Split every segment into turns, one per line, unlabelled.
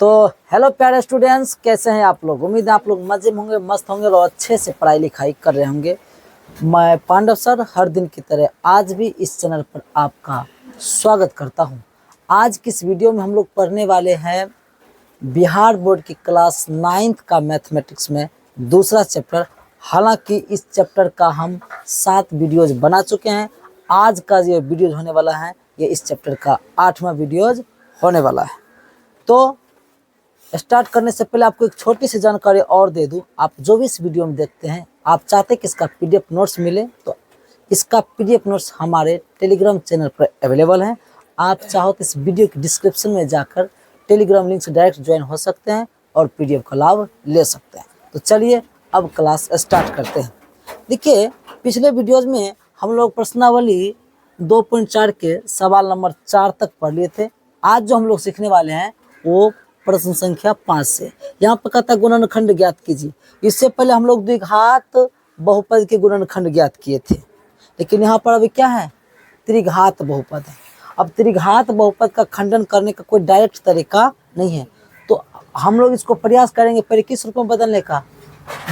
तो हेलो प्यारे स्टूडेंट्स, कैसे हैं आप लोग। उम्मीद है आप लोग मजे में होंगे, मस्त होंगे और अच्छे से पढ़ाई लिखाई कर रहे होंगे। मैं पांडव सर हर दिन की तरह आज भी इस चैनल पर आपका स्वागत करता हूं। आज की इस वीडियो में हम लोग पढ़ने वाले हैं बिहार बोर्ड की क्लास 9th का मैथमेटिक्स में दूसरा चैप्टर। हालांकि इस चैप्टर का हम 7 वीडियोज बना चुके हैं। आज का ये वीडियोज होने वाला है, ये इस चैप्टर का 8वां वीडियोज होने वाला है। तो स्टार्ट करने से पहले आपको एक छोटी सी जानकारी और दे दूं। आप जो भी इस वीडियो में देखते हैं, आप चाहते हैं कि इसका पीडीएफ नोट्स मिले, तो इसका पीडीएफ नोट्स हमारे टेलीग्राम चैनल पर अवेलेबल है। आप चाहो तो इस वीडियो के डिस्क्रिप्शन में जाकर टेलीग्राम लिंक से डायरेक्ट ज्वाइन हो सकते हैं और पीडीएफ का लाभ ले सकते हैं। तो चलिए अब क्लास स्टार्ट करते हैं। देखिए, पिछले वीडियोज़ में हम लोग प्रश्नावली 2.4 के सवाल नंबर 4 तक पढ़ लिए थे। आज जो हम लोग सीखने वाले हैं वो प्रश्न संख्या 5 से। यहाँ पर कहता है गुणनखंड ज्ञात कीजिए। इससे पहले हम लोग द्विघात बहुपद के गुणनखंड ज्ञात किए थे, लेकिन यहाँ पर अभी क्या है, त्रिघात बहुपद है। अब त्रिघात बहुपद का खंडन करने का कोई डायरेक्ट तरीका नहीं है, तो हम लोग इसको प्रयास करेंगे पहले किस रूप में बदलने का,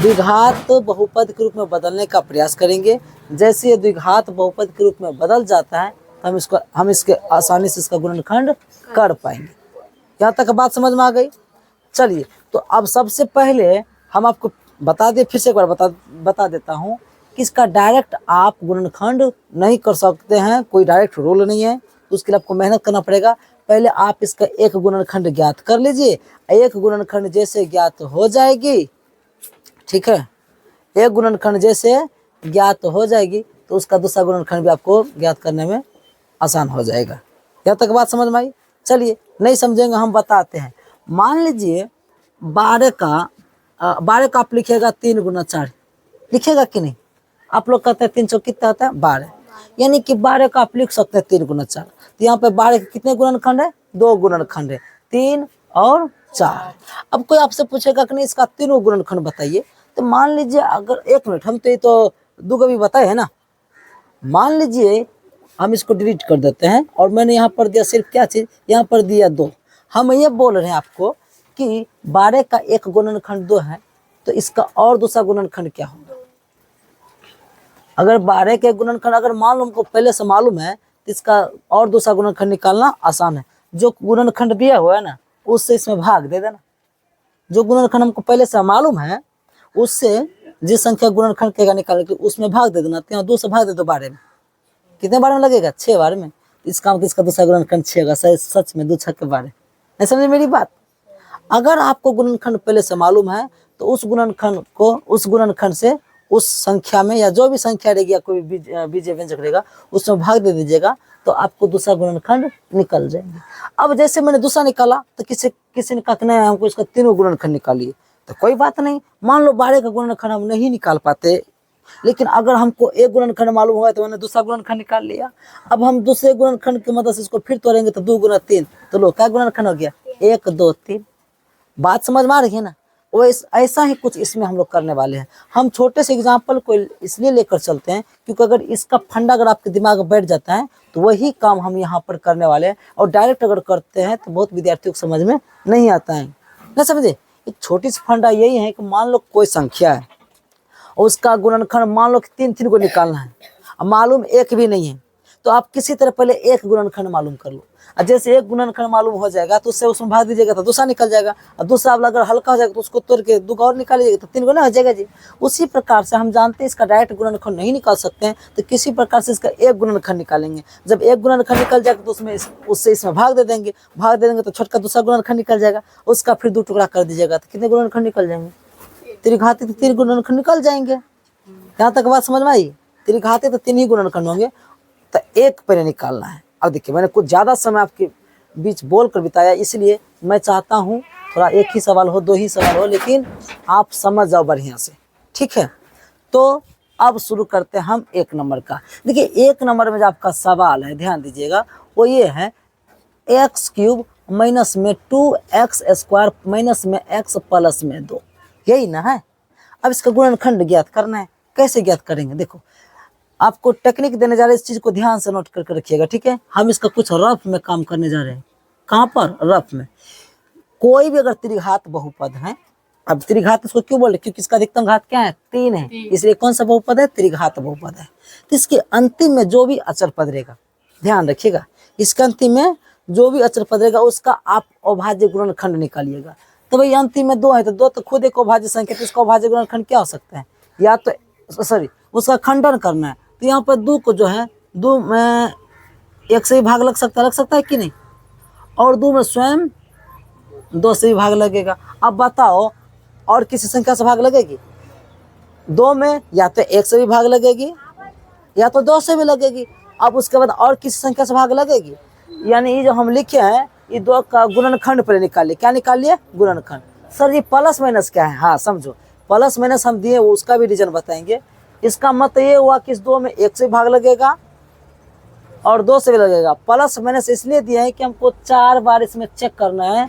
द्विघात बहुपद के रूप में बदलने का प्रयास करेंगे। जैसे ये द्विघात बहुपद के रूप में बदल जाता है तो हम इसके आसानी से इसका गुणनखंड कर पाएंगे। यहाँ तक बात समझ में आ गई। चलिए, तो अब सबसे पहले हम आपको बता दें, फिर से एक बार बता देता हूँ कि इसका डायरेक्ट आप गुणनखंड नहीं कर सकते हैं, कोई डायरेक्ट रूल नहीं है। तो उसके लिए आपको मेहनत करना पड़ेगा। पहले आप इसका एक गुणनखंड ज्ञात कर लीजिए। एक गुणनखंड जैसे ज्ञात हो जाएगी, ठीक है, एक गुणनखंड जैसे ज्ञात हो जाएगी तो उसका दूसरा गुणनखंड भी आपको ज्ञात करने में आसान हो जाएगा। यहाँ तक बात समझ में आई। चलिए, नहीं समझेंगे हम बताते हैं। मान लीजिए 12 का आप लिखिएगा 3 गुना 4, लिखिएगा कि नहीं। आप लोग कहते हैं 3 चौक कितना होता है 12, यानी कि 12 का आप लिख सकते हैं 3 गुना 4। तो यहाँ पे 12 के कितने गुणनखंड है, 2 गुणनखंड है, 3 और 4। अब कोई आपसे पूछेगा कि नहीं इसका तीनों गुणनखंड बताइए, तो मान लीजिए अगर 1 मिनट, हम तो ये तो 2 का भी बताए है ना। मान लीजिए हम इसको डिलीट कर देते हैं और मैंने यहाँ पर दिया सिर्फ क्या चीज़, यहाँ पर दिया 2। हम ये बोल रहे हैं आपको कि 12 का एक गुणनखंड 2 है, तो इसका और दूसरा गुणनखंड क्या होगा। अगर 12 के गुणनखंड अगर मान लो हमको पहले से मालूम है तो इसका और दूसरा गुणनखंड निकालना आसान है। जो गुणनखंड दिया हुआ है ना उससे इसमें भाग दे देना। जो गुणनखंड हमको पहले से मालूम है उससे जिस संख्या गुणनखंड के निकालने के उसमें भाग दे देना। तो 2 से भाग दे दो 12 में, कितने बार में लगेगा, 6 बार में। इस काम इसका दूसरा गुणनखंड 6 होगा। सच में 2 6 12। नहीं समझे मेरी बात। अगर आपको गुणनखंड पहले से मालूम है तो उस गुणनखंड से उस संख्या में या जो भी संख्या रहेगी या कोई बीजीय व्यंजक रहेगा उसमें भाग दे दीजिएगा, तो आपको दूसरा गुणनखंड निकल जाएंगे। अब जैसे मैंने दूसरा निकाला तो किसी ने कहा कि नहीं हमको इसका तीनों गुणनखंड निकालिए, तो कोई बात नहीं। मान लो 12 का गुणनखंड हम नहीं निकाल पाते, लेकिन अगर हमको एक गुणनखंड मालूम हुआ तो मैंने दूसरा गुणनखंड निकाल लिया। अब हम दूसरे गुणनखंड की मदद से इसको फिर तोड़ेंगे तो 2 गुना 3, तो लो क्या गुणनखंड हो गया, 1 2 3। बात समझ में आ रही है ना। वो ऐसा ही कुछ इसमें हम लोग करने वाले हैं। हम छोटे से एग्जाम्पल को इसलिए लेकर चलते हैं क्योंकि अगर इसका फंडा अगर आपके दिमाग में बैठ जाता है तो वही काम हम यहाँ पर करने वाले हैं। और डायरेक्ट अगर करते हैं तो बहुत विद्यार्थियों को समझ में नहीं आता है, ना समझे। एक छोटी सी फंडा यही है कि मान लो कोई संख्या है और उसका गुणनखंड मान लो कि 3 को निकालना है, अब मालूम एक भी नहीं है, तो आप किसी तरह पहले एक गुणनखंड मालूम कर लो। और जैसे एक गुणनखंड मालूम हो जाएगा तो उससे उसमें भाग दीजिएगा तो दूसरा निकल जाएगा, और दूसरा अगर हल्का हो जाएगा तो उसको तोड़ के 2 और निकाल लीजिएगा तो 3 गुना हो जाएगा जी। उसी प्रकार से हम जानते हैं इसका डायरेक्ट गुणनखंड नहीं निकाल सकते हैं, तो किसी प्रकार से इसका एक गुणनखंड निकालेंगे। जब एक गुणनखंड निकल जाएगा तो उससे इसमें भाग दे देंगे तो छोटका दूसरा गुणनखंड निकल जाएगा, उसका फिर 2 टुकड़ा कर दीजिएगा तो कितने गुणनखंड निकल जाएंगे, त्रिघाती तो 3 गुणनखंड निकल जाएंगे। यहाँ तक बात समझ में आई। त्रिघाती तो 3 ही गुणनखंड होंगे, तो एक पहले निकालना है। अब देखिए, मैंने कुछ ज़्यादा समय आपके बीच बोल कर बिताया, इसलिए मैं चाहता हूँ थोड़ा एक ही सवाल हो, 2 ही सवाल हो, लेकिन आप समझ जाओ बढ़िया से, ठीक है। तो अब शुरू करते हैं हम 1 नंबर का। देखिए 1 नंबर में जो आपका सवाल है, ध्यान दीजिएगा, वो ये है x³ माइनस में 2x² माइनस में x प्लस में 2, यही ना है। अब इसका गुणनखंड ज्ञात करना है। कैसे ज्ञात करेंगे, देखो आपको टेक्निक देने जा रहे हैं, इस चीज को ध्यान से नोट करके रखिएगा, ठीक है। हम इसका कुछ रफ में काम करने जा रहे हैं। कहाँ पर, रफ में। कोई भी अगर त्रिघात बहुपद है, अब त्रिघात इसको क्यों बोले, क्योंकि इसका अधिकतम घात क्या है, 3 है, इसलिए कौन सा बहुपद है, त्रिघात बहुपद है। तो इसके अंतिम में जो भी अचर पद रहेगा, ध्यान रखिएगा, इसके अंतिम में जो भी अचर पद रहेगा उसका आप अभाज्य गुणनखंड निकालिएगा। तो भाई अंतिम में 2 है तो 2 तो खुद एक अभाज्य संख्या, तो इसका अभाज्य गुणनखंड क्या हो सकता है, या तो सॉरी उसका खंडन करना है, तो यहाँ पर 2 को जो है 2 में 1 से भी भाग लग सकता है कि नहीं, और 2 में स्वयं 2 से भी भाग लगेगा। अब बताओ और किसी संख्या से भाग लगेगी, 2 में या तो 1 से भी भाग लगेगी या तो 2 से भी लगेगी। अब उसके बाद और किसी संख्या से भाग लगेगी, यानी ये जो हम लिखे हैं ये 2 का गुणनखंड पहले निकालिए। क्या निकालिए, गुणनखंड। सर ये प्लस माइनस क्या है, हाँ समझो, प्लस माइनस हम दिए, उसका भी रीजन बताएंगे। इसका मतलब ये हुआ कि इस 2 में 1 से भाग लगेगा और 2 से भी लगेगा। प्लस माइनस इसलिए दिया है कि हमको 4 बार इसमें चेक करना है,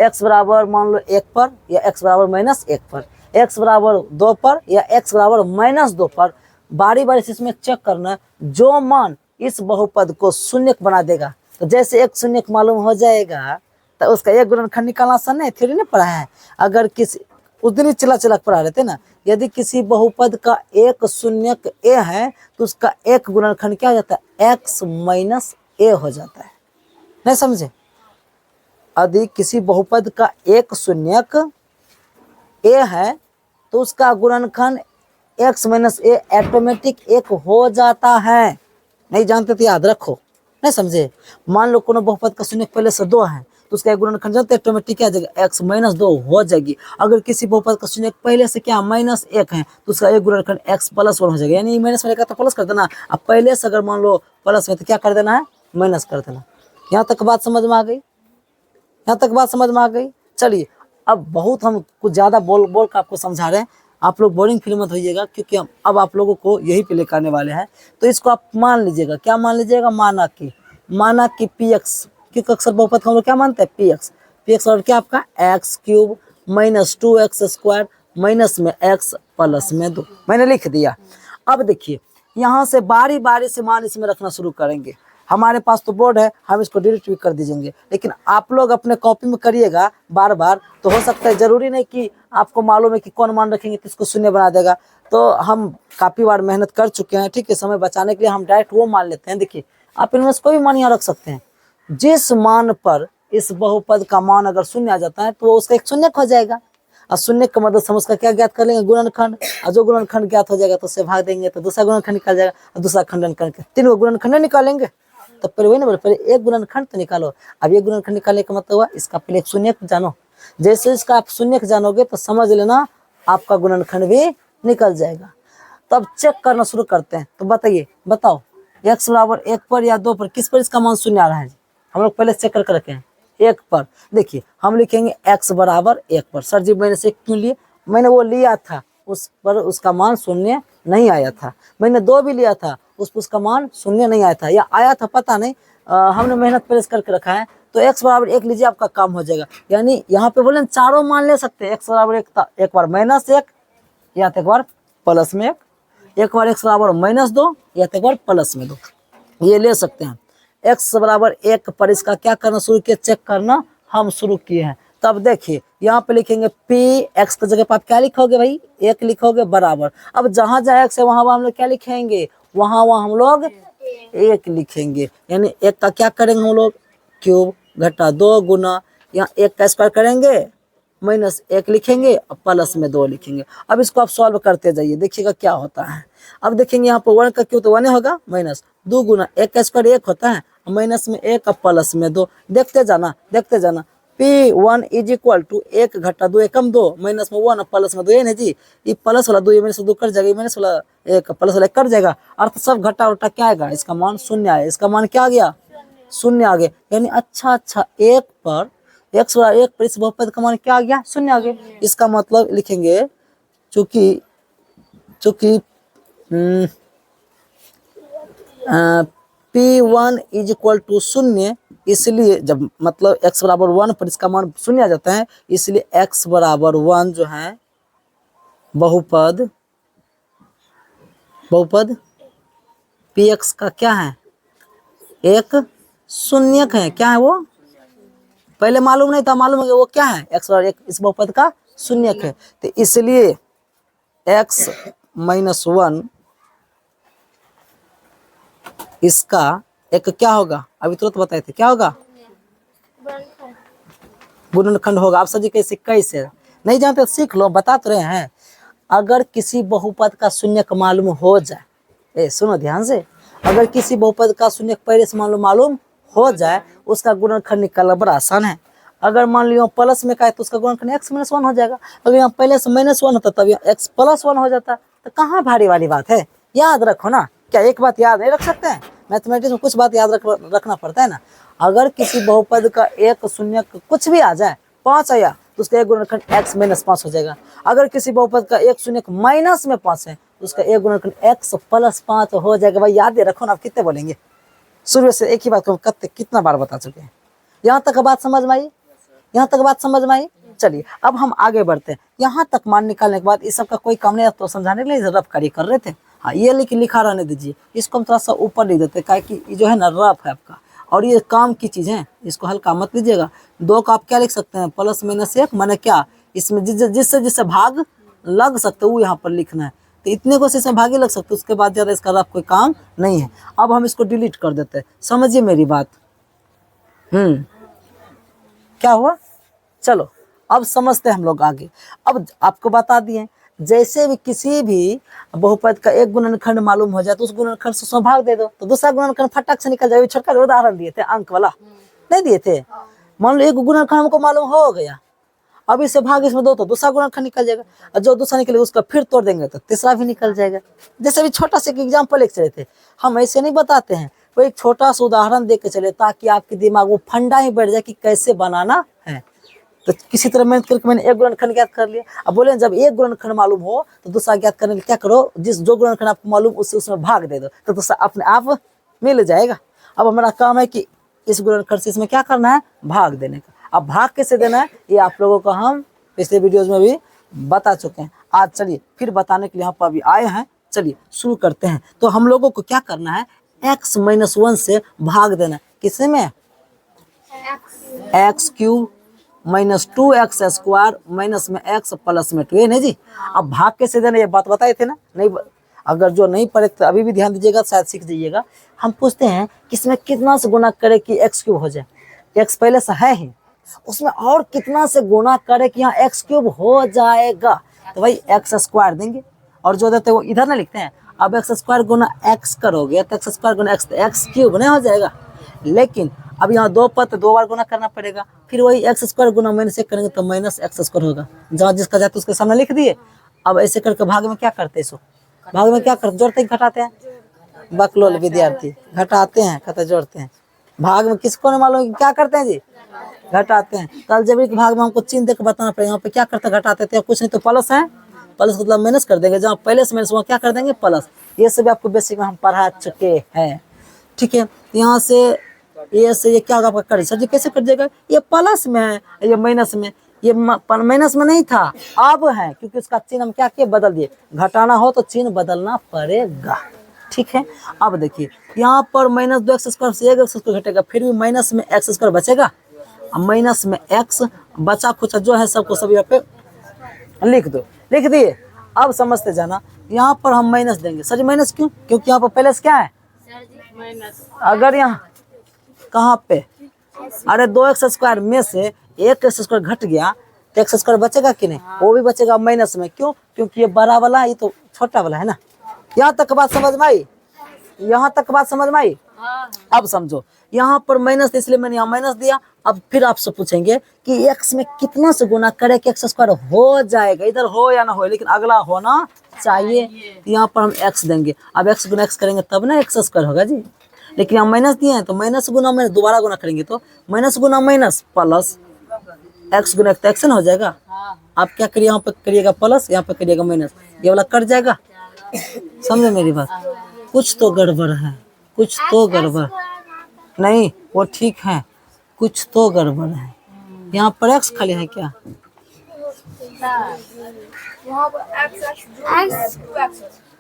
x बराबर मान लो 1 पर या x बराबर -1 पर, x बराबर 2 पर या x बराबर -2 पर, बारी बारी से इसमें चेक करना है। जो मान इस बहुपद को शून्यक बना देगा, तो जैसे एक शून्यक मालूम हो जाएगा तो उसका एक गुणनखंड निकालना आसान है, थ्योरी नहीं पढ़ा है। अगर किसी उस दिन चला पढ़ा रहे थे ना, यदि किसी बहुपद का एक शून्यक ए है तो उसका एक गुणनखंड क्या हो जाता है, x - a हो जाता है। नहीं समझे, यदि किसी बहुपद का एक शून्यक ए है तो उसका गुणनखंड x - a ऑटोमेटिक 1 हो जाता है। नहीं जानते तो याद रखो, नहीं समझे। मान लो कोनो बहुपद का शून्यक पहले से 2 है तो उसका एक गुणनखंड जानते ऑटोमेटिक क्या आ जाएगा, x - 2 हो जाएगी। अगर किसी बहुपद का शून्यक पहले से क्या -1 है तो उसका एक गुणनखंड x + 1 हो जाएगा, यानी माइनस वाले का तो प्लस कर देना, अब पहले से अगर मान लो प्लस है तो क्या कर देना है, माइनस कर देना। यहाँ तक बात समझ में आ गई, यहाँ तक बात समझ में आ गई। चलिए अब बहुत हम कुछ ज़्यादा बोल का आपको समझा रहे हैं, आप लोग बोरिंग फील मत होइएगा, क्योंकि हम अब आप लोगों को यही पे लेकर आने वाले हैं। तो इसको आप मान लीजिएगा, क्या मान लीजिएगा, माना कि px, क्योंकि अक्सर बहुपद को हम लोग क्या मानते हैं, px और क्या आपका x³ - 2x² माइनस में x प्लस में 2, मैंने लिख दिया। अब देखिए यहाँ से बारी बारी से मान इसमें रखना शुरू करेंगे। हमारे पास तो बोर्ड है, हम इसको डिलीट भी कर दीजिएंगे, लेकिन आप लोग अपने कॉपी में करिएगा बार बार, तो हो सकता है, जरूरी नहीं कि आपको मालूम है कि कौन मान रखेंगे तो इसको शून्य बना देगा। तो हम काफ़ी बार मेहनत कर चुके हैं, ठीक है, समय बचाने के लिए हम डायरेक्ट वो मान लेते हैं। देखिए आप इनमें से कोई भी मान यहाँ रख सकते हैं, जिस मान पर इस बहुपद का मान अगर शून्य आ जाता है तो उसका एक शून्यक हो जाएगा, और शून्य का मतलब हम उसका क्या ज्ञात कर लेंगे, गुणनखंड, और जो गुणनखंड ज्ञात हो जाएगा तो उससे भाग देंगे तो दूसरा गुणनखंड निकल जाएगा, और दूसरा खंडन करके 3 गुणनखंड निकालेंगे। तो पहले वही ना बोले, पहले एक गुणनखंड तो निकालो। अब एक गुणनखंड निकालने का मतलब हुआ इसका पहले एक शून्यक जानो, जैसे इसका आप शून्यक जानोगे तो समझ लेना आपका गुणनखंड भी निकल जाएगा। तब चेक करना शुरू करते हैं। तो बताइए, बताओ x बराबर 1 पर या 2 पर, किस पर इसका मान शून्य आ रहा है, हम लोग पहले चेक करके रखे हैं 1 पर। देखिए हम लिखेंगे x बराबर 1 पर। सर जी मैंने से क्यों लिए, मैंने वो लिया था उस पर उसका मान शून्य नहीं आया था, मैंने 2 भी लिया था उस पर उसका मान शून्य नहीं आया था, या आया था पता नहीं, हमने मेहनत प्रेस करके रखा है। तो x बराबर 1 लीजिए, आपका काम हो जाएगा। यानी यहाँ पे बोले चारों मान ले सकते हैं, x बराबर 1 था, एक बार -1 या तो एक बार प्लस में 1, एक बार x बराबर -2 या तो एक बार प्लस में 2, ये ले सकते हैं। x बराबर 1 पर इसका क्या करना शुरू किया, चेक करना हम शुरू किए हैं। तब देखिए यहाँ पे लिखेंगे p, x की जगह पर आप क्या लिखोगे भाई, 1 लिखोगे बराबर। अब जहाँ जहाँ x है वहाँ हम लोग क्या लिखेंगे, वहाँ हम लोग 1 लिखेंगे। यानी 1 का क्या करेंगे हम लोग, क्यूब घटा 2 गुना, यहाँ 1 का स्क्वायर करेंगे -1 लिखेंगे और प्लस में 2 लिखेंगे। अब इसको आप सॉल्व करते जाइए, देखिएगा क्या होता है। अब देखेंगे यहाँ पर 1 का क्यूब तो 1 होगा, -2 गुना 1 का स्क्वायर 1 होता है, माइनस में 1 और प्लस में 2, देखते जाना देखते जाना। P1 = 1 घटा 2 एकम 2 माइनस में 1 और प्लस में 2, ये नहीं जी, ये प्लस वाला 2 ये माइनस 2 कट जाएगा, माइनस वाला 1 प्लस वाला 1 कट जाएगा, अर्थ सब घटा उल्टा क्या आएगा, इसका मान शून्य आया, इसका मान क्या आ गया, शून्य आ गया। यानी अच्छा 1 पर x बराबर 1 पर इस बहुपद का मान क्या आ गया, शून्य आ गया। इसका मतलब लिखेंगे चूंकि P1 = 0, इसलिए जब मतलब x बराबर 1 पर इसका मान शून्य आ जाता है, इसलिए x बराबर 1 जो है बहुपद px का क्या है, एक शून्यक है, क्या है वो, पहले मालूम नहीं था, मालूम है वो क्या है, x और 1 इस बहुपद का शून्यक है। तो इसलिए x - 1 इसका एक क्या होगा, अभी तुरंत बताए थे क्या होगा, गुणनखंड होगा। आप सभी कैसे नहीं जानते सीख लो, बता तो रहे हैं। अगर किसी बहुपद का शून्यक मालूम हो जाए, सुनो ध्यान से, अगर किसी बहुपद का शून्यक पहले से मालूम हो जाए, उसका गुणनखंड निकालना बड़ा आसान है। अगर मान लियो प्लस में का है तो उसका गुणनखंड x - 1 हो जाएगा। अगर यहाँ पहले से -1 होता तब यहाँ x + 1 हो जाता। तो कहाँ भारी वाली बात है, याद रखो ना। क्या एक बात याद नहीं रख सकते हैं, मैथमेटिक्स में कुछ बात याद रखना पड़ता है ना। अगर किसी बहुपद का एक शून्यक कुछ भी आ जाए, 5 आया तो उसका एक गुणनखंड x - 5 हो जाएगा। अगर किसी बहुपद का एक शून्यक -5 है तो उसका एक गुणनखंड x + 5 हो जाएगा। भाई याद रखो ना, आप कितने बोलेंगे, शुरू से एक ही बात को कितना बार बता चुके हैं। यहाँ तक बात समझ में आई, यहाँ तक बात समझ में आई। चलिए अब हम आगे बढ़ते हैं। यहाँ तक मान निकालने के बाद इस सब का कोई काम नहीं, तो समझाने के लिए रफ कार्य कर रहे थे। हाँ ये लिखा रहने दीजिए, इसको हम थोड़ा सा ऊपर लिख देते हैं, कि जो है ना रफ है आपका, और ये काम की चीज़ है, इसको हल्का मत लीजिएगा। 2 का आप क्या लिख सकते हैं, +- 1 माने क्या, इसमें जिससे भाग लग सकते वो यहाँ पर लिखना है। तो इतने को इसमें भागी लग सकते, उसके बाद ज़्यादा इसका रफ कोई काम नहीं है। अब हम इसको डिलीट कर देते हैं, समझिए मेरी बात। क्या हुआ, चलो अब समझते हैं हम लोग आगे। अब आपको बता दिए, जैसे भी किसी भी बहुपद का एक गुणनखंड मालूम हो जाए तो उस गुणनखंड से उसमें भाग दे दो, तो दूसरा गुणनखंड फटाक से निकल जाए। छोटा उदाहरण दिए थे, अंक वाला नहीं दिए थे। मान लो एक गुणनखंड हमको मालूम हो गया, अब इसे भाग इसमें दो तो दूसरा गुणनखंड निकल जाएगा, और जो दूसरा निकलेगा उसका फिर तोड़ देंगे तो तीसरा भी निकल जाएगा। जैसे भी छोटा सा एग्जाम्पल एक चले थे, हम ऐसे नहीं बताते हैं, वो एक छोटा सा उदाहरण दे के चले, ताकि आपके दिमाग वो फंडा ही बैठ जाए कि कैसे बनाना है। तो किसी तरह मेहनत करके मैंने एक गुणनखंड ज्ञात कर लिया। अब बोले जब एक गुणनखंड मालूम हो तो दूसरा ज्ञात करने के लिए क्या करो, जो गुणनखंड आपको मालूम उससे उसमें भाग दे दो, तो दूसरा अपने आप मिल जाएगा। अब हमारा काम है कि इस गुणनखंड से इसमें क्या करना है, भाग देने का। अब भाग कैसे देना है ये आप लोगों को हम पिछले वीडियोज में भी बता चुके हैं। आज चलिए फिर बताने के लिए यहाँ पर अभी आए हैं, चलिए शुरू करते हैं। तो हम लोगों को क्या करना है, x - 1 से भाग देना। किससे में, x³ - 2x² माइनस में x प्लस में 2, नहीं जी। अब भाग कैसे देना ये बात बताए थे ना, नहीं अगर जो नहीं पढ़े तो अभी भी ध्यान दीजिएगा, शायद सीख जाइएगा। हम पूछते हैं कि इसमें कितना से गुना करे कि x³ हो जाए, x पहले से है ही, उसमें और कितना से गुना करे कि यहाँ x³ हो जाएगा, तो भाई x² देंगे, और जो देते हैं वो इधर ना लिखते हैं। अब x² गुना x करोगे तो x² गुना x, तो x³ नहीं हो जाएगा। लेकिन अब यहाँ 2 पद 2 बार गुना करना पड़ेगा, फिर वही x² गुना -1 करेंगे तो -x² होगा। जहाँ जिसका जाते उसके सामने लिख दिए। अब ऐसे करके भाग में क्या करते हैं, इसको भाग में क्या करते, जोड़ते हैं घटाते हैं, बकलोल विद्यार्थी घटाते हैं कहते जोड़ते हैं। भाग में किसको नहीं मालूम क्या करते हैं जी, घटाते हैं। कल जब एक भाग में हमको चिन्ह देकर बताना पड़ेगा, यहाँ पे क्या करते घटाते थे, कुछ नहीं तो प्लस है, प्लस मतलब माइनस कर देंगे, जहाँ पहले से माइनस वहाँ क्या कर देंगे प्लस। ये सब आपको बेसिक में हम पढ़ा चुके हैं, ठीक है। यहाँ से ये से ये क्या होगा आपका कर, सर जी कैसे कर जाएगा, ये प्लस में है, ये माइनस में, ये माइनस में नहीं था अब है, क्योंकि उसका चिन्ह हम क्या किए बदल दिए। घटाना हो तो चिन्ह बदलना पड़ेगा, ठीक है। अब देखिए यहाँ पर -2x² से 1x² घटेगा, फिर भी माइनस में x² बचेगा, माइनस में x बचा कुछ जो है सबको सब यहाँ पे लिख दो, लिख दिए। अब समझते जाना, यहाँ पर हम माइनस देंगे। सर जी माइनस क्यों, क्योंकि यहाँ पर पहले से क्या है अगर यहाँ कहाँ पे, अरे 2x² में से 1x² घट गया तो x² बचेगा कि नहीं, वो भी बचेगा माइनस में। क्यों, क्योंकि ये बड़ा वाला ये तो छोटा वाला है ना। यहाँ तक बात समझ में आई, यहाँ तक बात समझ में आई। अब समझो यहाँ पर माइनस, इसलिए मैंने यहाँ माइनस दिया। अब फिर आपसे पूछेंगे कि x में कितना से गुना करे कि x² हो जाएगा, इधर हो या ना हो, लेकिन अगला होना चाहिए। यहाँ पर हम x देंगे, अब x गुना x करेंगे तब ना x² होगा जी। लेकिन यहाँ माइनस दिए हैं तो माइनस गुना माइनस दोबारा गुना करेंगे तो माइनस गुना माइनस प्लस, x गुना तो x हो जाएगा। आप क्या करिए, यहाँ पे करिएगा प्लस, यहाँ पे करिएगा माइनस, ये वाला कट जाएगा। समझे मेरी बात, कुछ तो गड़बड़ है, कुछ तो गड़बड़ नहीं, वो ठीक है, कुछ तो गड़बड़ है। यहाँ पर x खाली है क्या,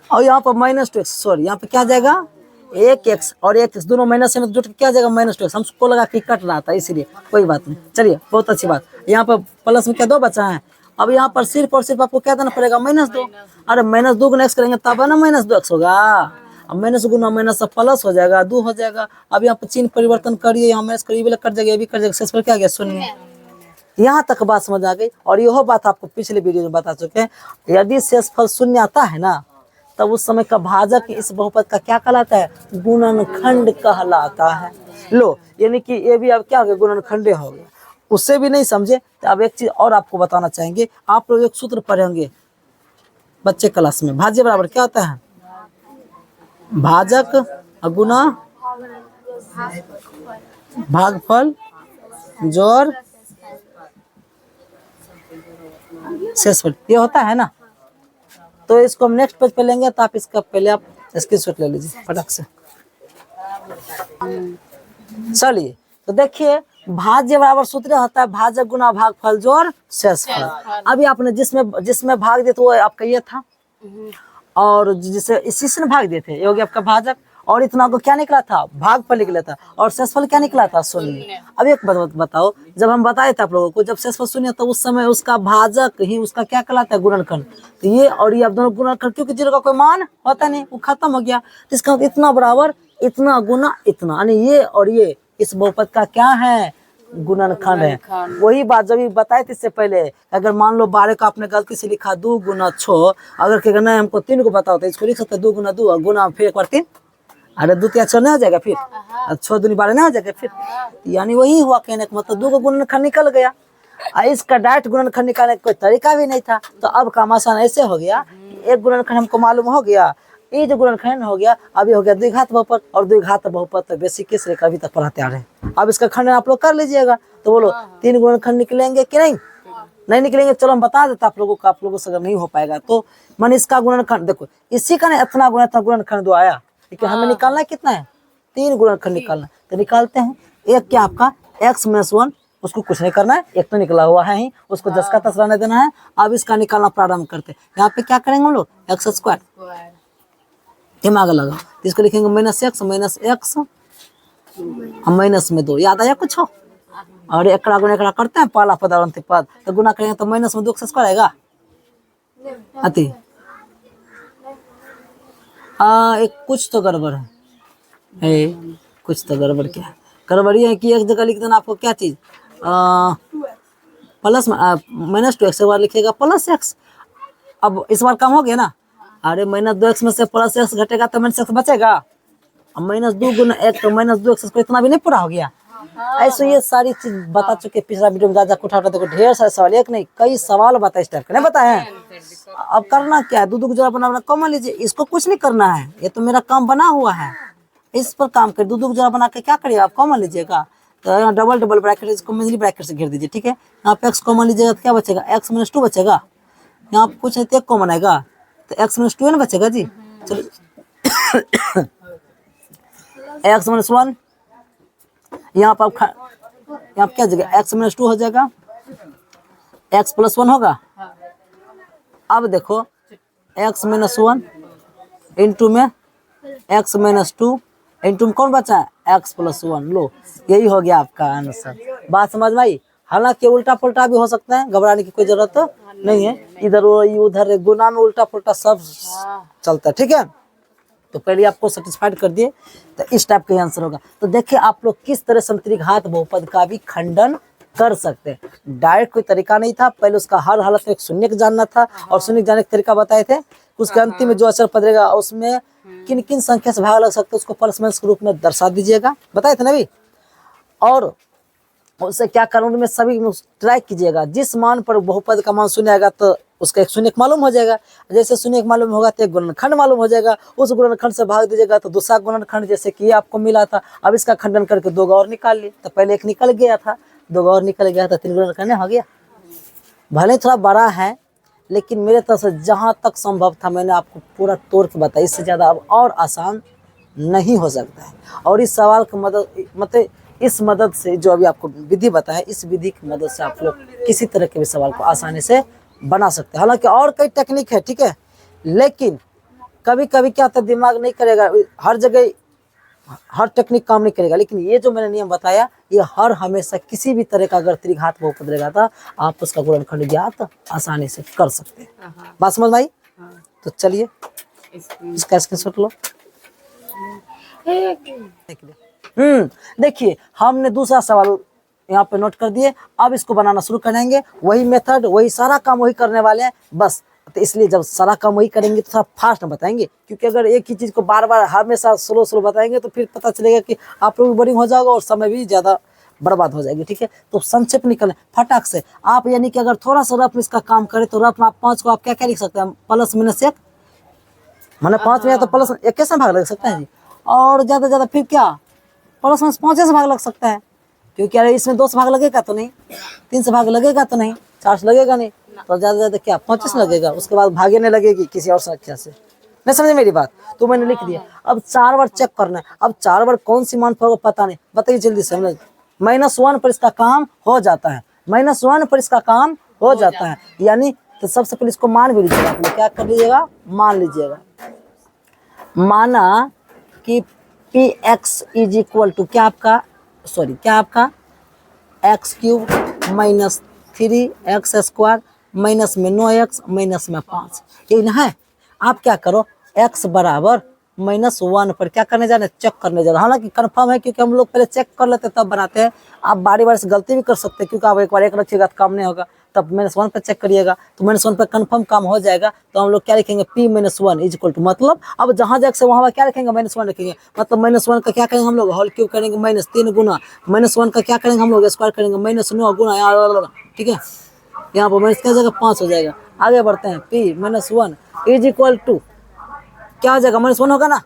और यहाँ पर -2x, सॉरी यहाँ पे क्या जाएगा एक एक्स और एक एक्स दोनों माइनस से जुट के क्या जाएगा -2x। हमको लगा कि कट रहा था इसलिए, कोई बात नहीं। चलिए बहुत अच्छी बात। यहाँ पर प्लस में क्या 2 बचा है। अब यहाँ पर सिर्फ और सिर्फ आपको क्या देना पड़ेगा -2। अरे -2 गुना एक्स करेंगे तब है ना -2x होगा। अब माइनस गुना माइनस प्लस हो जाएगा, 2 हो जाएगा। अब यहाँ पर चिन्ह परिवर्तन करिए, यहाँ माइनस करिए कट जाएगा, ये भी कट जाएगा, शेष पर क्या गया 0। यहाँ तक बात समझ आ गई। और यह बात आपको पिछले वीडियो में बता चुके हैं, यदि शेषफल 0 आता है ना, तब उस समय का भाजक इस बहुपद का क्या कहलाता है, गुणनखंड कहलाता है। लो यानी कि ये भी अब क्या हो गया, गुणनखंड हो गया। उससे भी नहीं समझे तो अब एक चीज और आपको बताना चाहेंगे। आप लोग एक सूत्र पढ़े होंगे बच्चे क्लास में, भाज्य बराबर क्या होता है, भाजक गुना भागफल जोड़ शेषफल, ये होता है ना। तो इसको हम नेक्स्ट पेज पे लेंगे, तो आप इसका पहले आप स्क्रीनशॉट ले लीजिए फटाक से। चलिए तो देखिए, भाज्य बराबर सूत्र होता है भाजक गुना भागफल जोड़ शेषफल। अभी आपने जिसमें भाग दिए तो वो आपका ये था, और जिसे इसी से भाग दिए थे ये हो गया आपका भाजक। और इतना को क्या निकला था, भागफल निकला था। और शेषफल क्या निकला था, 0। अब एक बात बताओ, जब हम बताए थे आप लोगों को, जब शेषफल 0 तो उस समय उसका भाजक ही उसका क्या कहलाता है, गुणनखंड। तो ये और ये अब दोनों गुणनखंड, क्योंकि 0 का कोई मान होता नहीं, वो खत्म हो गया। तो इसका इतना बराबर इतना गुना इतना, यानी ये और ये इस बहुपद का क्या है, गुणनखंड है। वही बात जब ये बताए थे इससे पहले, अगर मान लो 12 को आपने गलती से लिखा 2 गुना 6, अगर क्या करना है हमको 3 को पता होता है, इसको लिख सकते 2 गुना 2 गुना फिर एक बार 3, अरे 2 3 6 नहीं हो जाएगा, फिर 6 दूनी 12 नहीं हो जाएगा फिर। यानी वही हुआ, कहने का मतलब 2 का गुणनखंड निकल गया। इसका डायरेक्ट गुणनखंड निकालने का कोई तरीका भी नहीं था। तो अब काम आसान ऐसे हो गया, एक गुणनखंड हमको मालूम हो गया, ये जो गुणनखंड हो गया अभी हो गया द्विघात बहुपद। और द्विघात बहुपद तो बेसिक से कभी तक पढ़ाते आ रहे हैं। अब इसका खंडन आप लोग कर लीजिएगा। तो बोलो 3 गुणनखंड निकलेंगे कि नहीं, नहीं निकलेंगे। चलो हम बता देते आप लोगों को, आप लोगों से अगर नहीं हो पाएगा तो मन इसका गुणनखंड देखो, इसी का इतना गुना था गुणनखंड 2 आया, लेकिन हमें निकालना कितना है, 3 गुणनखंड निकालना। तो निकालते हैं। एक क्या आपका x - 1, उसको कुछ नहीं करना है, एक तो निकला हुआ है ही, उसको 10 का 10 रहने देना है। अब इसका निकालना प्रारंभ करते हैं। यहाँ पे क्या करेंगे हम लोग, x², दिमाग लगा। तो इसको लिखेंगे -x हम माइनस में 2, याद आया कुछ हो। और एकड़ा गुना एकड़ा करते हैं, पहला पद और अंतिम पद, तो गुना करेंगे तो -2 x² आएगा। अति एक कुछ तो गड़बड़ है, कुछ तो गड़बड़। क्या गड़बड़ ये है कि एक जगह लिख देना आपको क्या चीज, प्लस -2x, एक बार लिखिएगा +x। अब इस बार कम हो गया ना, अरे -2x में से +x घटेगा तो -x बचेगा। अब -2 गुना 1 तो -2x को इतना भी नहीं पूरा हो गया। ऐसे ये सारी चीज बता चुके पिछला वीडियो में, जा उठा देखो ढेर सारे सवाल, एक नहीं कई सवाल बताए इस टाइप के, नहीं बताए हैं। अब करना क्या है, 2 जोड़ा बना कॉमन लीजिए, इसको कुछ नहीं करना है, ये तो मेरा काम बना हुआ है, इस पर काम कर। 2 जोड़ा बना के क्या करिएगा, आप कॉमन लीजिएगा। तो यहाँ डबल ब्रैकेट, इसको मंझली ब्रैकेट से घेर दीजिए, ठीक है। यहाँ पे x कॉमन लीजिएगा तो क्या बचेगा, x - 2 बचेगा। यहाँ पे कुछ नहीं, 1 कॉमन आएगा तो x - 2 ना बचेगा जी। चलो x - 1 यहाँ पर यहाँ क्या जगह x - 2 हो जाएगा, x + 1 होगा। अब देखो x - 1 इंटू में x - 2 इंटू में कौन बचा है, x + 1। लो यही हो गया आपका आंसर। बात समझ में आई। हालांकि उल्टा पुल्टा भी हो सकता है, घबराने की कोई जरूरत तो नहीं है। इधर उधर गुना में उल्टा पुल्टा सब चलता है, ठीक है। तो पहले आपको सेटिस्फाइड कर दिए, तो इस टाइप का आंसर होगा। तो देखिए आप लोग किस तरह से त्रिघात बहुपद का भी खंडन कर सकते हैं। डायरेक्ट कोई तरीका नहीं था, पहले उसका हर हालत में एक शून्य जानना था, और शून्य जानने का तरीका बताए थे। उसके अंतिम में जो अक्षर पद रहेगा उसमें किन किन संख्या से भाग लग सकते हैं, उसको प्लस माइनस के रूप में दर्शा दीजिएगा, बताए थे ना भी। और उससे क्या कानून में सभी ट्राई कीजिएगा, जिस मान पर बहुपद का मान शून्य आएगा तो उसका एक शून्य मालूम हो जाएगा। जैसे शून्य मालूम होगा तो एक गुणनखंड मालूम हो जाएगा, उस गुणनखंड से भाग दीजिएगा तो दूसरा गुणनखंड, जैसे कि ये आपको मिला था। अब इसका खंडन करके 2 और निकाल लिए, तो पहले एक निकल गया था, 2 और निकल गया था, 3 गुणनखंड हो गया। भले थोड़ा बड़ा है, लेकिन मेरे तरफ से जहाँ तक संभव था मैंने आपको पूरा तोड़ के बताया। इससे ज़्यादा अब और आसान नहीं हो सकता है। और इस सवाल की मतलब इस मदद से, जो अभी आपको विधि बताया, इस विधि की मदद से आप लोग किसी तरह के भी सवाल को आसानी से बना सकते हैं। हालांकि और कई टेक्निक है, ठीक है, लेकिन कभी कभी क्या होता है दिमाग नहीं करेगा, हर जगह हर टेक्निक काम नहीं करेगा, लेकिन ये जो मैंने नियम बताया ये हर हमेशा किसी भी तरह का अगर त्रिघात बहुपद रहेगा था आप उसका गुणनखंड ज्ञात आसानी से कर सकते हैं। बात समझ में आई? तो चलिए इसका स्क्रीनशॉट लो। देखिए हमने दूसरा सवाल यहाँ पे नोट कर दिए, अब इसको बनाना शुरू करेंगे। वही मेथड, वही सारा काम वही करने वाले हैं बस। तो इसलिए जब सारा काम वही करेंगे तो थोड़ा फास्ट बताएंगे, क्योंकि अगर एक ही चीज़ को बार बार हमेशा स्लो स्लो बताएंगे तो फिर पता चलेगा कि आप लोग बोरिंग हो जाएगा और समय भी ज़्यादा बर्बाद हो जाएगी। ठीक है, तो संक्षेप निकलें फटाक से आप, यानी कि अगर थोड़ा सा रफ में इसका काम करें तो रफ में आप 5 को आप क्या क्या लिख सकते हैं? प्लस माइनस 1, मैंने 5 में या तो प्लस 1 से भाग लग सकता है जी, और ज़्यादा ज़्यादा फिर क्या प्लस माइनस 5 से भाग लग सकता है, क्योंकि अरे इसमें 2 से भाग लगेगा तो नहीं, 3 से भाग लगेगा तो नहीं, 4 से लगेगा नहीं, तो ज़्यादा ज़्यादा क्या 25 लगेगा। उसके बाद भागे नहीं लगेगी किसी और संख्या से। नहीं समझे मेरी बात? तो मैंने लिख दिया। अब 4 बार चेक करना है। अब 4 बार कौन सी मान पर पता नहीं, बताइए जल्दी से। -1 पर इसका काम हो जाता है, -1 पर इसका काम हो जाता है, यानी तो सबसे पहले इसको मान भी लीजिएगा। आप क्या कर लीजिएगा? मान लीजिएगा। माना कि px इज इक्वल टू क्या आपका, सॉरी क्या आपका x³ माइनस 3x² माइनस में 9x माइनस में 5, यही ना है। आप क्या करो, x बराबर -1 पर क्या करने जा रहे हैं? चेक करने जा रहे हैं। हालांकि कंफर्म है, क्योंकि हम लोग पहले चेक कर लेते तब बनाते हैं। आप बारी बारी से गलती भी कर सकते हैं, क्योंकि आप एक बार 1 रखिएगा तो काम नहीं होगा, तब -1 पर चेक करिएगा तो -1 पर कंफर्म काम हो जाएगा। तो हम लोग क्या लिखेंगे? p-1 इज इक्वल टू, मतलब अब जहाँ जाके वहाँ पर क्या रखेंगे? -1 रखेंगे। मतलब -1 का क्या करेंगे हम लोग? होल क्यूब करेंगे, -3 गुना -1 का क्या करेंगे हम लोग? स्क्वायर करेंगे, -9 गुना यहाँ। ठीक है, यहाँ पर माइनस क्या हो जाएगा? 5 हो जाएगा। आगे बढ़ते हैं। p-1 इज इक्वल टू क्या हो जाएगा? -1 होगा ना,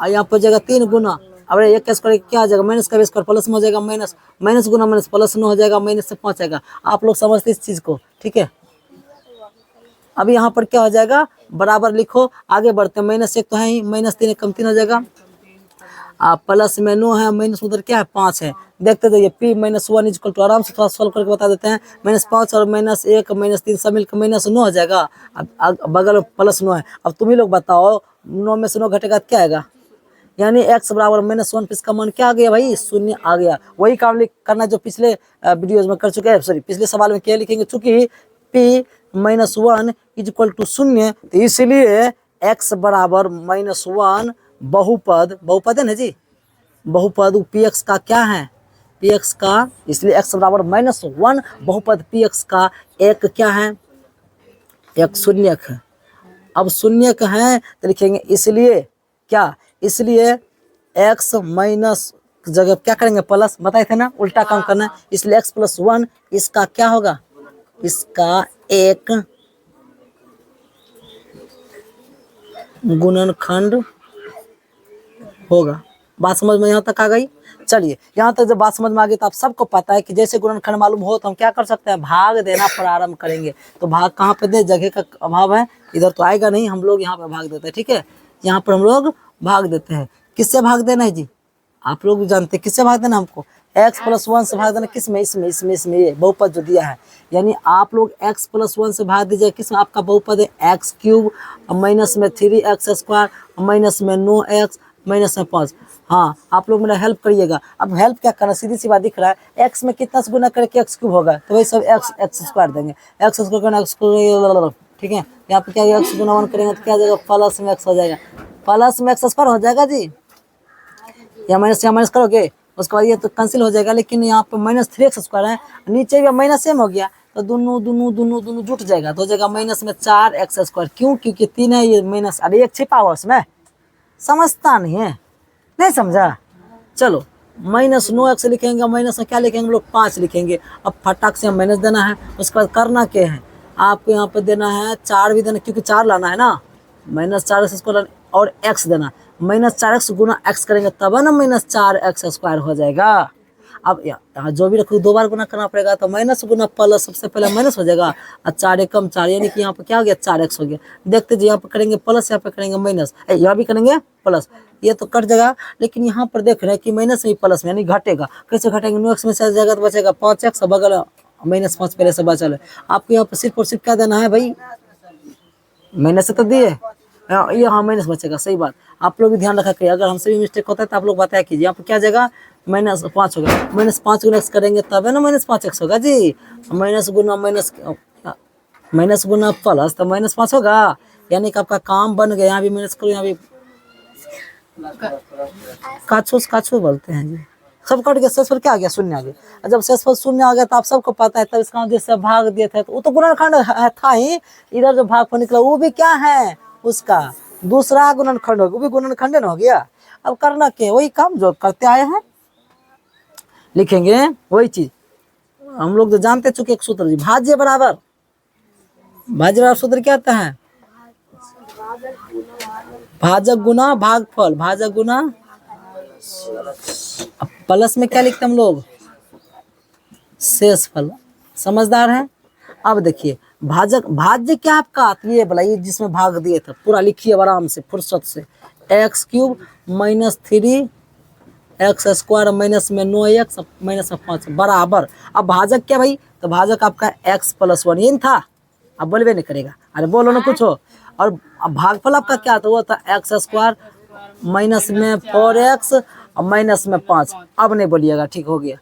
और यहाँ पर जाएगा 3 गुना, अब 1 का स्क्वायर क्या हो जाएगा? माइनस का स्क्वायर प्लस में हो जाएगा, माइनस गुना माइनस प्लस में हो जाएगा, माइनस से 5 आएगा। आप लोग समझते इस चीज़ को? ठीक है, अब यहाँ पर क्या हो जाएगा? बराबर लिखो। आगे बढ़ते हैं। -1 तो है ही, -3 कम 3 हो जाएगा, प्लस में 9 है, माइनस उधर क्या है? 5 है। देखते जाइए p-1 इज इक्वल टू, आराम से थोड़ा सॉल्व करके बता देते हैं। -5 और -1 -3 सब मिलकर -9 हो जाएगा। अब बगल में +9 है। अब तुम ही लोग बताओ 9 में से 9 घटेगा तो क्या आएगा? यानी x बराबर -1 पे इसका मान क्या आ गया भाई? 0 आ गया। वही काम करना जो पिछले वीडियोज में कर चुके हैं, सॉरी पिछले सवाल में क्या लिखेंगे? चूंकि p-1 इज इक्वल टू 0, तो इसलिए x बराबर -1 बहुपद है ना जी, बहुपद px का क्या है? px का, इसलिए x बराबर -1 बहुपद px का एक क्या है? एक शून्यक है। अब शून्यक है तो लिखेंगे इसलिए क्या? इसलिए x माइनस जगह क्या करेंगे? प्लस, बताए थे ना उल्टा काम करना है। इसलिए x + 1 इसका क्या होगा? इसका एक गुणनखंड होगा। बात समझ में यहाँ तक आ गई? चलिए, यहाँ तक जब बात समझ में आ गई तो आप सबको पता है कि जैसे गुणनखंड मालूम हो तो हम क्या कर सकते हैं? भाग देना प्रारंभ करेंगे। तो भाग कहाँ पे दे? जगह का अभाव है, इधर तो आएगा नहीं, हम लोग यहाँ पे भाग देते हैं। ठीक है, यहाँ पर हम लोग भाग देते हैं। किससे भाग देना है जी? आप लोग भी जानते हैं किससे भाग देना हमको? x + 1 से भाग देना। किस में? इसमें ये बहुपद जो दिया है, यानी आप लोग x + 1 से भाग दीजिए। किस में? आपका बहुपद है x³ माइनस में 3x² माइनस में 9x माइनस में 5। हाँ, आप लोग मेरा हेल्प करिएगा। अब हेल्प क्या करना, सीधी सी बात दिख रहा है। x में कितना से गुना करके x³ होगा, तो वही सब x² देंगे। x² करना x², ठीक है। यहाँ पे क्या x गुना 1 करेंगे तो क्या हो जाएगा? प्लस में x हो जाएगा, प्लस में x² हो जाएगा जी। या माइनस करोगे उसके बाद ये तो कैंसिल हो जाएगा, लेकिन यहाँ पे -3x² है, नीचे भी माइनस सेम हो गया तो दोनों जुट जाएगा, तो हो जाएगा माइनस में 4x²। क्यों? क्योंकि 3 है, ये माइनस, अरे एक छिपा हुआ उसमें, समझता नहीं है, नहीं समझा? चलो -9x लिखेंगे, माइनस में क्या लिखेंगे हम लोग? 5 लिखेंगे। अब फटाक से माइनस देना है। उसके बाद करना क्या है? आपको यहाँ पे देना है 4 भी देना, क्योंकि 4 लाना है ना, -4x² और x देना। -4x गुना x करेंगे तब ना -4x² हो जाएगा। अब यहाँ जो भी रखो 2 बार गुना करना पड़ेगा, तो माइनस गुना प्लस, सबसे पहले माइनस हो जाएगा और 4 एकम 4, यानी कि यहाँ पर क्या हो गया? 4x हो गया। देखते जी, यहाँ पर करेंगे प्लस, यहाँ पे करेंगे माइनस, यहाँ भी करेंगे प्लस, ये तो कट जाएगा। लेकिन यहाँ पर देख रहे हैं कि माइनस में प्लस में यानी घटेगा। कैसे घटेंगे? 9x में से जाएगा तो बचेगा 5x, बगल -5 पहले से बचा है। आपको यहाँ पर सिर्फ और सिर्फ क्या देना है भाई? माइनस से तो दिए, ये हाँ माइनस बचेगा, सही बात। आप लोग भी ध्यान रखा करिए, अगर हमसे भी मिस्टेक होता है तो आप लोग बताया कीजिए। यहाँ पर क्या जगह -5 होगा, -5 गुना एक्स करेंगे तब है ना -5x होगा जी। माइनस गुना प्लस तो -5 होगा, यानी कि आपका काम बन गया। यहाँ भी माइनस करो, यहाँ भी काछू बोलते हैं जी। सब कट गया, शेषफल क्या आ गया? शून्य आ गया। और जब शेषफल शून्य आ गया तो आप सबको पता है, तब इसका जैसे भाग दिए थे तो वो तो गुणनखंड था ही। इधर जो भागफल निकला वो भी क्या है? उसका दूसरा गुणनखंड होगा, वो भी गुणनखंड हो गया। अब करना क्या? वही काम जो करते आए हैं, लिखेंगे वही चीज। हम लोग तो जानते चुके एक सूत्र जी, भाज्य बराबर सूत्र क्या आता है? भाजक गुना भागफल, भाजक गुना प्लस में क्या लिखते हैं हम लोग? शेषफल। समझदार है? अब देखिए भाज्य क्या आपका? ये बोला जिसमें भाग दिए थे, पूरा लिखिए आराम से फुर्सत से। x³ -3 x² माइनस में 9x -5 बराबर। अब भाजक क्या भाई? तो भाजक आपका x+1 ये था। अब बोलबे नहीं करेगा, अरे बोलो ना कुछ हो। और भागफल आपका क्या था? वो था x² माइनस में 4x और माइनस में 5। अब नहीं बोलिएगा, ठीक हो गया।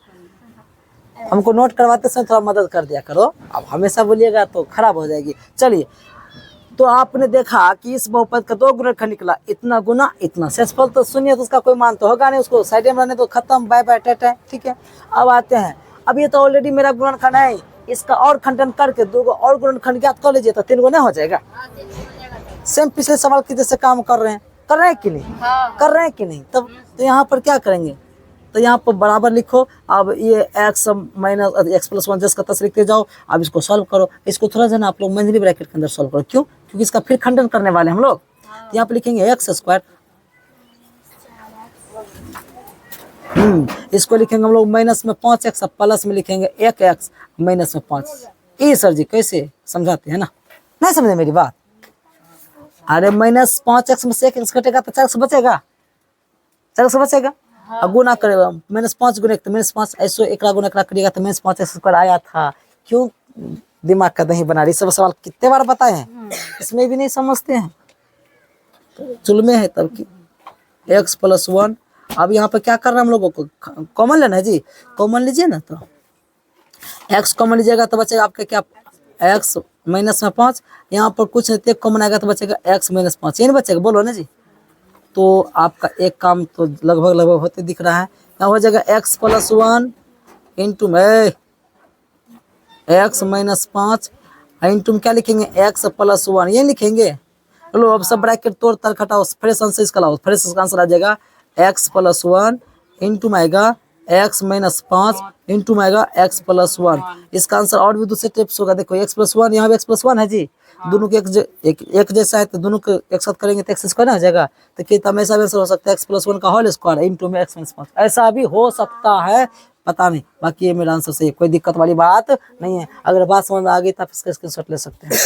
हमको नोट करवाते समय थोड़ा मदद कर दिया करो, अब हमेशा बोलिएगा तो खराब हो जाएगी। चलिए, तो आपने देखा कि इस बहुपद का 2 गुणनखंड निकला, इतना गुना इतना। शेषफल तो शून्य, तो उसका कोई मान तो होगा नहीं, उसको साइड में रहने तो खत्म, बाय बाय टाटा। ठीक है, अब आते हैं। अब ये तो ऑलरेडी मेरा गुणनखंड है, इसका और खंडन करके 2 और गुणनखंड ज्ञात कर लीजिए तो 3 गुना हो जाएगा। सेम पिछले सवाल की जैसे काम कर रहे हैं कि नहीं? कर रहे हैं कि नहीं? तब तो यहाँ पर क्या करेंगे? तो यहाँ पर बराबर लिखो। अब ये x -x+1 जिसका तस लिखते जाओ। अब इसको सॉल्व करो, इसको थोड़ा सा ना आप लोग मंझली ब्रैकेट के अंदर सॉल्व करो। क्यों? क्योंकि इसका फिर खंडन करने वाले हम लोग। यहाँ पर लिखेंगे x², इसको लिखेंगे हम लोग माइनस में 5x, प्लस में लिखेंगे 1x माइनस में 5। ये सर जी कैसे समझाते हैं ना? नहीं समझे मेरी बात? अरे -5x में से 1x घटेगा तो 4x बचेगा, 4x बचेगा। अब गुना करेगा -5 गुना 1 तो -5, ऐसे एकरा गुना एकरा करिएगा तो -5x² आया था। क्यों दिमाग का दही बना रही? सब सवाल कितने बार बताए हैं, इसमें भी नहीं समझते हैं, चुलमे है तब की। x+1। अब यहाँ पर क्या कर रहे हैं हम लोगों को? कॉमन लेना है जी, कॉमन लीजिए ना। तो x कॉमन लीजिएगा तो बचेगा आपका क्या? x माइनस में 5। यहाँ पर कुछ नहीं, कॉमन आएगा तो बचेगा x -5, ये नहीं बचेगा? बोलो ना जी। तो आपका एक काम तो लगभग होते दिख रहा है। यहाँ हो जाएगा x+1 इंटू में x -5 इंटू में क्या लिखेंगे? x+1 ये लिखेंगे। चलो अब सब ब्रैकेट तोड़ तर घटाओ, फ्रेश आंसर इसका लाओ। फ्रेश इसका आंसर आ जाएगा x+1 इंटू में आएगा x -5 इंटू में आएगा x+1। इसका आंसर और भी दूसरे टिप्स होगा। देखो x+1, यहाँ भी x+1 है जी, दोनों के एक जैसा है तो दोनों को एक साथ करेंगे तो x² ना हो जाएगा। तो कि हमेशा भी आंसर हो सकता है x+1 का होल स्क्वायर इंटू में x -5, ऐसा भी हो सकता है, पता नहीं। बाकी ये मेरा आंसर सही है, कोई दिक्कत वाली बात नहीं है। अगर बात समझ में आ गई तो आप इसका स्क्रीनशॉट ले सकते हैं।